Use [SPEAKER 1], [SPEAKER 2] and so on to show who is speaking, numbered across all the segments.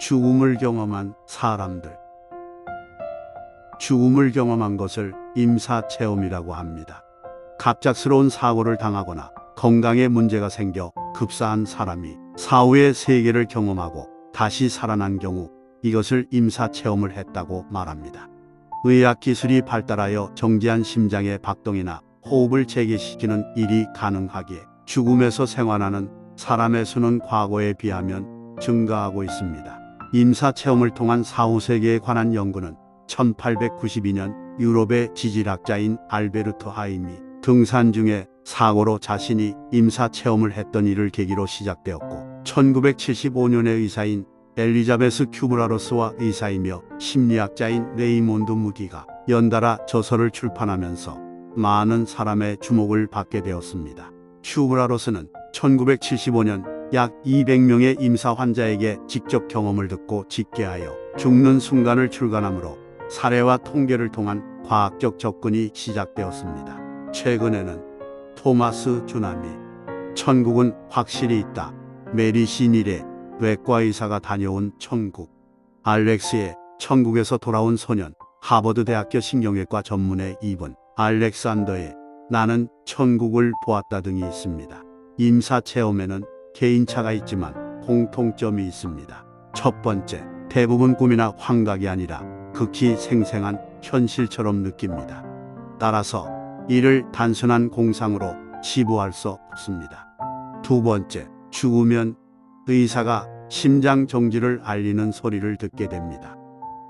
[SPEAKER 1] 죽음을 경험한 사람들. 죽음을 경험한 것을 임사체험이라고 합니다. 갑작스러운 사고를 당하거나 건강에 문제가 생겨 급사한 사람이 사후의 세계를 경험하고 다시 살아난 경우 이것을 임사체험을 했다고 말합니다. 의학기술이 발달하여 정지한 심장의 박동이나 호흡을 재개시키는 일이 가능하기에 죽음에서 생還하는 사람의 수는 과거에 비하면 증가하고 있습니다. 임사체험을 통한 사후세계에 관한 연구는 1892년 유럽의 지질학자인 알베르트 하임이 등산 중에 사고로 자신이 임사체험을 했던 일을 계기로 시작되었고, 1975년에 의사인 엘리자베스 큐브라로스와 의사이며 심리학자인 레이몬드 무디가 연달아 저서를 출판하면서 많은 사람의 주목을 받게 되었습니다. 큐브라로스는 1975년 약 200명의 임사 환자에게 직접 경험을 듣고 집계하여 죽는 순간을 출간하므로 사례와 통계를 통한 과학적 접근이 시작되었습니다. 최근에는 토마스 주나미, 천국은 확실히 있다, 메리 시닐의 외과 의사가 다녀온 천국, 알렉스의 천국에서 돌아온 소년, 하버드 대학교 신경외과 전문의 이분 알렉산더의 나는 천국을 보았다 등이 있습니다. 임사체험에는 개인차가 있지만 공통점이 있습니다. 첫 번째, 대부분 꿈이나 환각이 아니라 극히 생생한 현실처럼 느낍니다. 따라서 이를 단순한 공상으로 치부할 수 없습니다. 두 번째, 죽으면 의사가 심장 정지를 알리는 소리를 듣게 됩니다.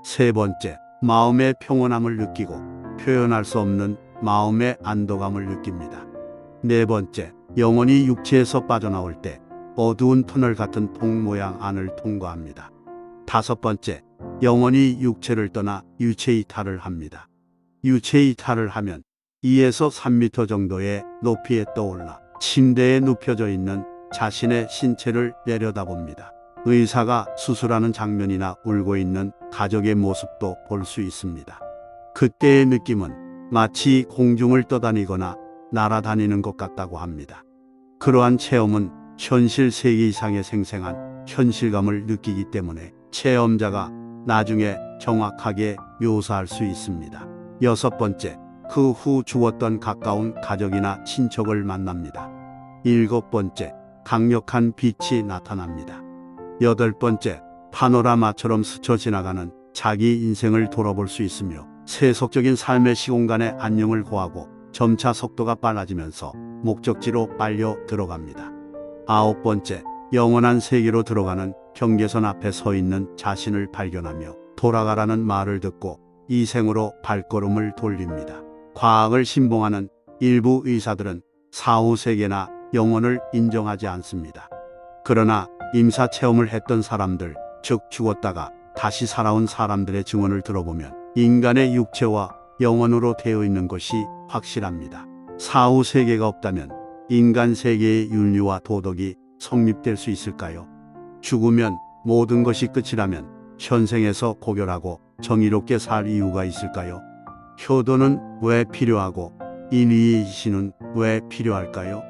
[SPEAKER 1] 세 번째, 마음의 평온함을 느끼고 표현할 수 없는 마음의 안도감을 느낍니다. 네 번째, 영혼이 육체에서 빠져나올 때 어두운 터널 같은 통 모양 안을 통과합니다. 다섯 번째, 영혼이 육체를 떠나 유체이탈을 합니다. 유체이탈을 하면 2에서 3m 정도의 높이에 떠올라 침대에 눕혀져 있는 자신의 신체를 내려다봅니다. 의사가 수술하는 장면이나 울고 있는 가족의 모습도 볼 수 있습니다. 그때의 느낌은 마치 공중을 떠다니거나 날아다니는 것 같다고 합니다. 그러한 체험은 현실 세계 이상의 생생한 현실감을 느끼기 때문에 체험자가 나중에 정확하게 묘사할 수 있습니다. 여섯 번째, 그 후 죽었던 가까운 가족이나 친척을 만납니다. 일곱 번째, 강력한 빛이 나타납니다. 여덟 번째, 파노라마처럼 스쳐 지나가는 자기 인생을 돌아볼 수 있으며 세속적인 삶의 시공간에 안녕을 고하고 점차 속도가 빨라지면서 목적지로 빨려 들어갑니다. 아홉 번째, 영원한 세계로 들어가는 경계선 앞에 서 있는 자신을 발견하며 돌아가라는 말을 듣고 이 생으로 발걸음을 돌립니다. 과학을 신봉하는 일부 의사들은 사후세계나 영혼을 인정하지 않습니다. 그러나 임사체험을 했던 사람들, 즉 죽었다가 다시 살아온 사람들의 증언을 들어보면 인간의 육체와 영혼으로 되어 있는 것이 확실합니다. 사후세계가 없다면 인간 세계의 윤리와 도덕이 성립될 수 있을까요? 죽으면 모든 것이 끝이라면 현생에서 고결하고 정의롭게 살 이유가 있을까요? 효도는 왜 필요하고 인의의 신은 왜 필요할까요?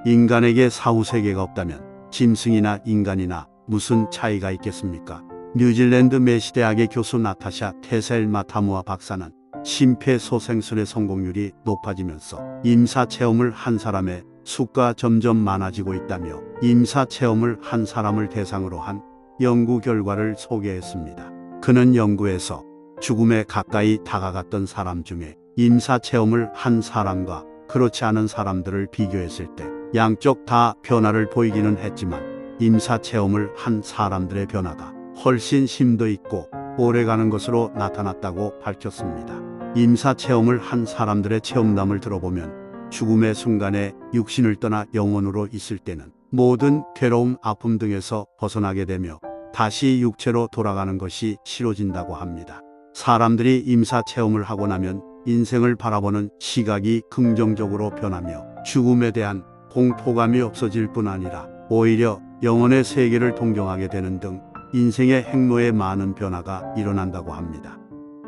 [SPEAKER 1] 인간에게 사후세계가 없다면 짐승이나 인간이나 무슨 차이가 있겠습니까? 뉴질랜드 메시대학의 교수 나타샤 테셀 마타무아 박사는 심폐소생술의 성공률이 높아지면서 임사체험을 한 사람의 수가 점점 많아지고 있다며 임사체험을 한 사람을 대상으로 한 연구 결과를 소개했습니다. 그는 연구에서 죽음에 가까이 다가갔던 사람 중에 임사체험을 한 사람과 그렇지 않은 사람들을 비교했을 때 양쪽 다 변화를 보이기는 했지만 임사체험을 한 사람들의 변화가 훨씬 심도 있고 오래가는 것으로 나타났다고 밝혔습니다. 임사체험을 한 사람들의 체험담을 들어보면 죽음의 순간에 육신을 떠나 영혼으로 있을 때는 모든 괴로움, 아픔 등에서 벗어나게 되며 다시 육체로 돌아가는 것이 싫어진다고 합니다. 사람들이 임사체험을 하고 나면 인생을 바라보는 시각이 긍정적으로 변하며 죽음에 대한 공포감이 없어질 뿐 아니라 오히려 영혼의 세계를 동경하게 되는 등 인생의 행로에 많은 변화가 일어난다고 합니다.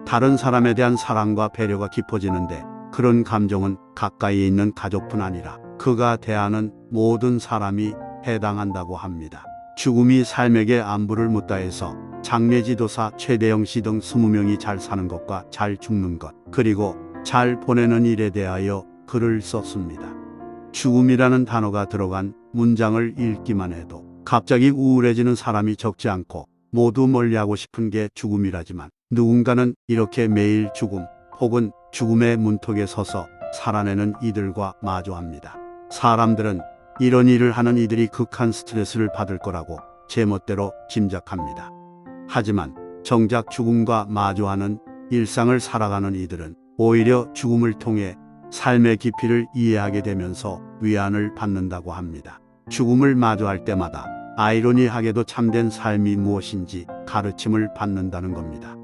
[SPEAKER 1] 다른 사람에 대한 사랑과 배려가 깊어지는데 그런 감정은 가까이에 있는 가족뿐 아니라 그가 대하는 모든 사람이 해당한다고 합니다. 죽음이 삶에게 안부를 묻다 해서 장례지도사 최대영 씨 등 20명이 잘 사는 것과 잘 죽는 것, 그리고 잘 보내는 일에 대하여 글을 썼습니다. 죽음이라는 단어가 들어간 문장을 읽기만 해도 갑자기 우울해지는 사람이 적지 않고 모두 멀리하고 싶은 게 죽음이라지만 누군가는 이렇게 매일 죽음 혹은 죽음의 문턱에 서서 살아내는 이들과 마주합니다. 사람들은 이런 일을 하는 이들이 극한 스트레스를 받을 거라고 제멋대로 짐작합니다. 하지만 정작 죽음과 마주하는 일상을 살아가는 이들은 오히려 죽음을 통해 삶의 깊이를 이해하게 되면서 위안을 받는다고 합니다. 죽음을 마주할 때마다 아이러니하게도 참된 삶이 무엇인지 가르침을 받는다는 겁니다.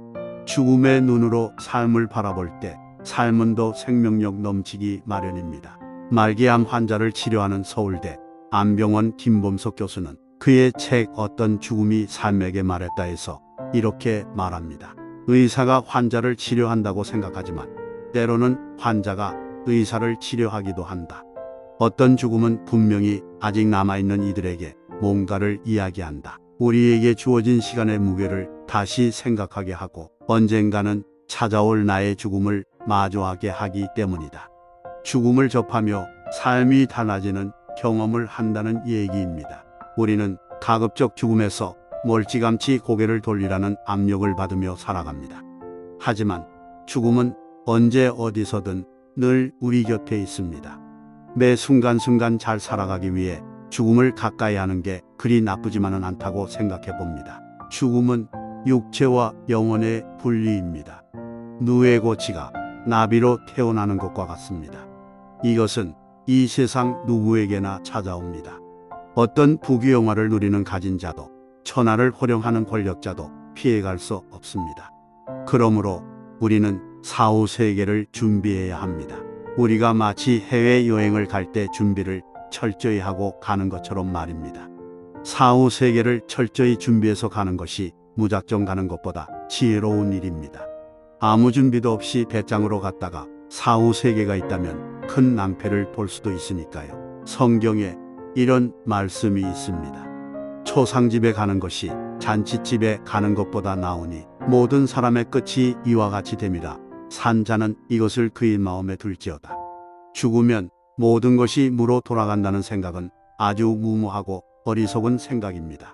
[SPEAKER 1] 죽음의 눈으로 삶을 바라볼 때 삶은 더 생명력 넘치기 마련입니다. 말기암 환자를 치료하는 서울대 안병원 김범석 교수는 그의 책 어떤 죽음이 삶에게 말했다에서 이렇게 말합니다. 의사가 환자를 치료한다고 생각하지만 때로는 환자가 의사를 치료하기도 한다. 어떤 죽음은 분명히 아직 남아있는 이들에게 뭔가를 이야기한다. 우리에게 주어진 시간의 무게를 다시 생각하게 하고 언젠가는 찾아올 나의 죽음을 마주하게 하기 때문이다. 죽음을 접하며 삶이 달라지는 경험을 한다는 얘기입니다. 우리는 가급적 죽음에서 멀찌감치 고개를 돌리라는 압력을 받으며 살아갑니다. 하지만 죽음은 언제 어디서든 늘 우리 곁에 있습니다. 매 순간순간 잘 살아가기 위해 죽음을 가까이 하는 게 그리 나쁘지만은 않다고 생각해 봅니다. 죽음은 육체와 영혼의 분리입니다. 누에 고치가 나비로 태어나는 것과 같습니다. 이것은 이 세상 누구에게나 찾아옵니다. 어떤 부귀영화를 누리는 가진 자도 천하를 호령하는 권력자도 피해갈 수 없습니다. 그러므로 우리는 사후 세계를 준비해야 합니다. 우리가 마치 해외여행을 갈 때 준비를 철저히 하고 가는 것처럼 말입니다. 사후 세계를 철저히 준비해서 가는 것이 무작정 가는 것보다 지혜로운 일입니다. 아무 준비도 없이 배짱으로 갔다가 사후 세계가 있다면 큰 낭패를 볼 수도 있으니까요. 성경에 이런 말씀이 있습니다. 초상집에 가는 것이 잔치집에 가는 것보다 나으니 모든 사람의 끝이 이와 같이 됨이라. 산 자는 이것을 그의 마음에 둘지어다. 죽으면 모든 것이 무로 돌아간다는 생각은 아주 무모하고 어리석은 생각입니다.